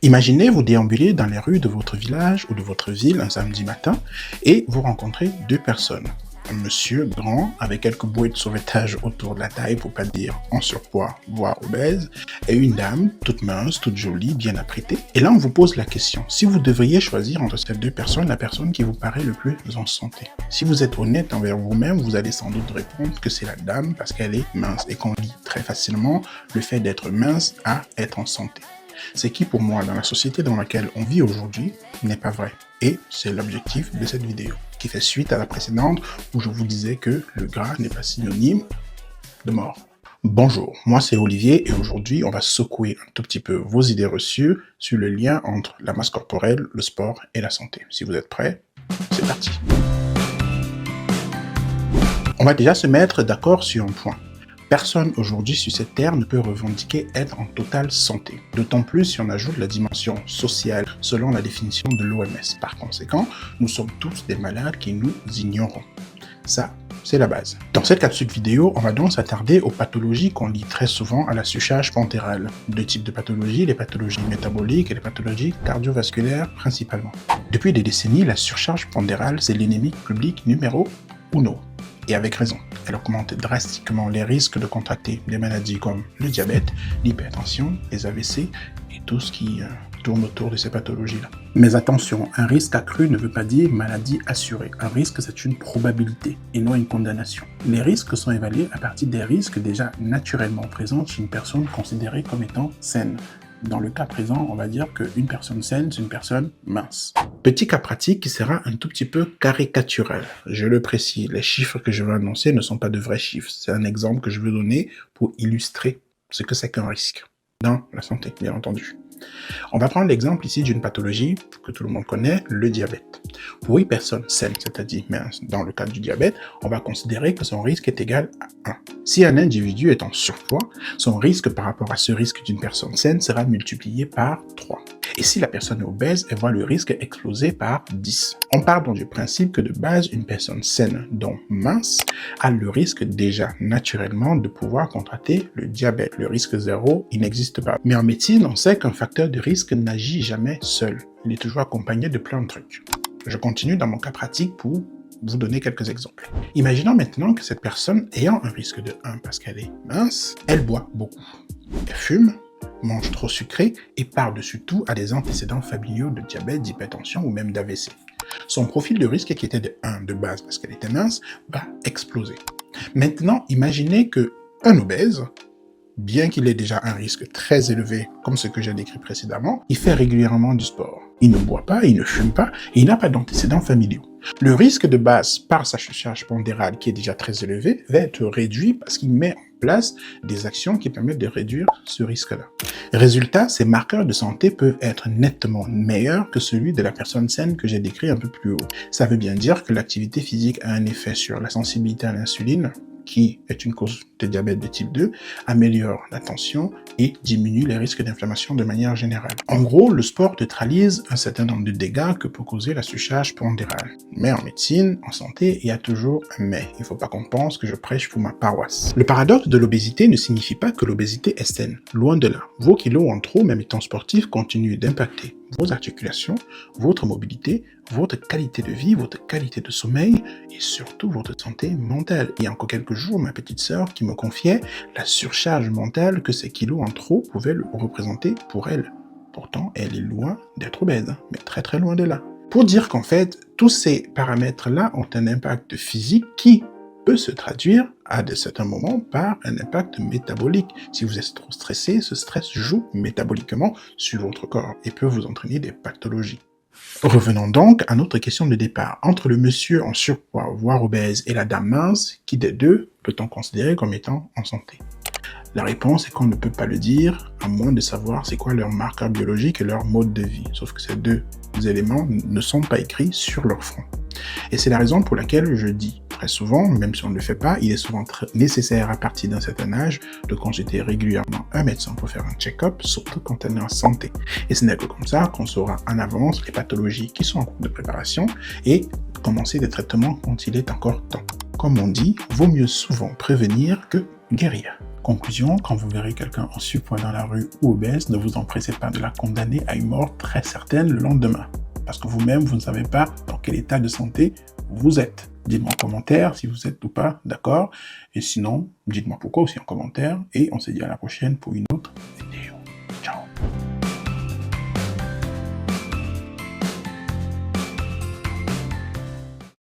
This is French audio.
Imaginez vous déambuler dans les rues de votre village ou de votre ville un samedi matin et vous rencontrez deux personnes. Un monsieur grand avec quelques bouées de sauvetage autour de la taille pour pas dire en surpoids, voire obèse, et une dame toute mince, toute jolie, bien apprêtée. Et là on vous pose la question, si vous devriez choisir entre ces deux personnes, la personne qui vous paraît le plus en santé. Si vous êtes honnête envers vous-même, vous allez sans doute répondre que c'est la dame parce qu'elle est mince et qu'on lie très facilement le fait d'être mince à être en santé. Ce qui pour moi, dans la société dans laquelle on vit aujourd'hui, n'est pas vrai. Et c'est l'objectif de cette vidéo, qui fait suite à la précédente où je vous disais que le gras n'est pas synonyme de mort. Bonjour, moi c'est Olivier et aujourd'hui on va secouer un tout petit peu vos idées reçues sur le lien entre la masse corporelle, le sport et la santé. Si vous êtes prêts, c'est parti. On va déjà se mettre d'accord sur un point. Personne aujourd'hui sur cette terre ne peut revendiquer être en totale santé, d'autant plus si on ajoute la dimension sociale selon la définition de l'OMS. Par conséquent, nous sommes tous des malades qui nous ignorons. Ça, c'est la base. Dans cette capsule vidéo, on va donc s'attarder aux pathologies qu'on lie très souvent à la surcharge pondérale. Deux types de pathologies, les pathologies métaboliques et les pathologies cardiovasculaires principalement. Depuis des décennies, la surcharge pondérale, c'est l'ennemi public numéro 1. Et avec raison, elle augmente drastiquement les risques de contracter des maladies comme le diabète, l'hypertension, les AVC et tout ce qui tourne autour de ces pathologies-là. Mais attention, un risque accru ne veut pas dire maladie assurée. Un risque, c'est une probabilité et non une condamnation. Les risques sont évalués à partir des risques déjà naturellement présents chez une personne considérée comme étant saine. Dans le cas présent, on va dire qu'une personne saine, c'est une personne mince. Petit cas pratique qui sera un tout petit peu caricatural. Je le précise, les chiffres que je vais annoncer ne sont pas de vrais chiffres. C'est un exemple que je veux donner pour illustrer ce que c'est qu'un risque dans la santé, bien entendu. On va prendre l'exemple ici d'une pathologie que tout le monde connaît, le diabète. Pour une personne saine, c'est-à-dire mince, dans le cas du diabète, on va considérer que son risque est égal à 1. Si un individu est en surpoids, son risque par rapport à ce risque d'une personne saine sera multiplié par 3. Et si la personne est obèse, elle voit le risque exploser par 10. On part donc du principe que de base, une personne saine, donc mince, a le risque déjà naturellement de pouvoir contracter le diabète. Le risque 0, il n'existe pas. Mais en médecine, on sait qu'un facteur de risque n'agit jamais seul. Il est toujours accompagné de plein de trucs. Je continue dans mon cas pratique pour vous donner quelques exemples. Imaginons maintenant que cette personne ayant un risque de 1 parce qu'elle est mince, elle boit beaucoup. Elle fume, mange trop sucré et par-dessus tout a des antécédents familiaux de diabète, d'hypertension ou même d'AVC. Son profil de risque qui était de 1 de base parce qu'elle était mince va exploser. Maintenant, imaginez que un obèse, bien qu'il ait déjà un risque très élevé, comme ce que j'ai décrit précédemment, il fait régulièrement du sport. Il ne boit pas, il ne fume pas, et il n'a pas d'antécédents familiaux. Le risque de base, par sa surcharge pondérale qui est déjà très élevé, va être réduit parce qu'il met en place des actions qui permettent de réduire ce risque-là. Résultat, ces marqueurs de santé peuvent être nettement meilleurs que celui de la personne saine que j'ai décrit un peu plus haut. Ça veut bien dire que l'activité physique a un effet sur la sensibilité à l'insuline, qui est une cause de diabète de type 2, améliore la tension et diminue les risques d'inflammation de manière générale. En gros, le sport neutralise un certain nombre de dégâts que peut causer la surcharge pondérale. Mais en médecine, en santé, il y a toujours un mais. Il ne faut pas qu'on pense que je prêche pour ma paroisse. Le paradoxe de l'obésité ne signifie pas que l'obésité est saine. Loin de là. Vos kilos en trop, même étant sportifs, continuent d'impacter vos articulations, votre mobilité, votre qualité de vie, votre qualité de sommeil et surtout votre santé mentale. Il y a encore quelques jours, ma petite sœur qui me confiait la surcharge mentale que ces kilos en trop pouvaient représenter pour elle. Pourtant, elle est loin d'être obèse, mais très très loin de là. Pour dire qu'en fait, tous ces paramètres-là ont un impact physique qui peut se traduire à de certains moments par un impact métabolique. Si vous êtes trop stressé, ce stress joue métaboliquement sur votre corps et peut vous entraîner des pathologies. Revenons donc à notre question de départ. Entre le monsieur en surpoids, voire obèse, et la dame mince, qui des deux peut-on considérer comme étant en santé? La réponse est qu'on ne peut pas le dire, à moins de savoir c'est quoi leur marqueur biologique et leur mode de vie. Sauf que ces deux éléments ne sont pas écrits sur leur front. Et c'est la raison pour laquelle je dis très souvent, même si on ne le fait pas, il est souvent nécessaire à partir d'un certain âge de consulter régulièrement un médecin pour faire un check-up, surtout quand on est en santé. Et ce n'est que comme ça qu'on saura en avance les pathologies qui sont en cours de préparation et commencer des traitements quand il est encore temps. Comme on dit, vaut mieux souvent prévenir que guérir. Conclusion, quand vous verrez quelqu'un en surpoids dans la rue ou obèse, ne vous empressez pas de la condamner à une mort très certaine le lendemain. Parce que vous-même, vous ne savez pas dans quel état de santé vous êtes. Dites-moi en commentaire si vous êtes ou pas d'accord. Et sinon, dites-moi pourquoi aussi en commentaire. Et on se dit à la prochaine pour une autre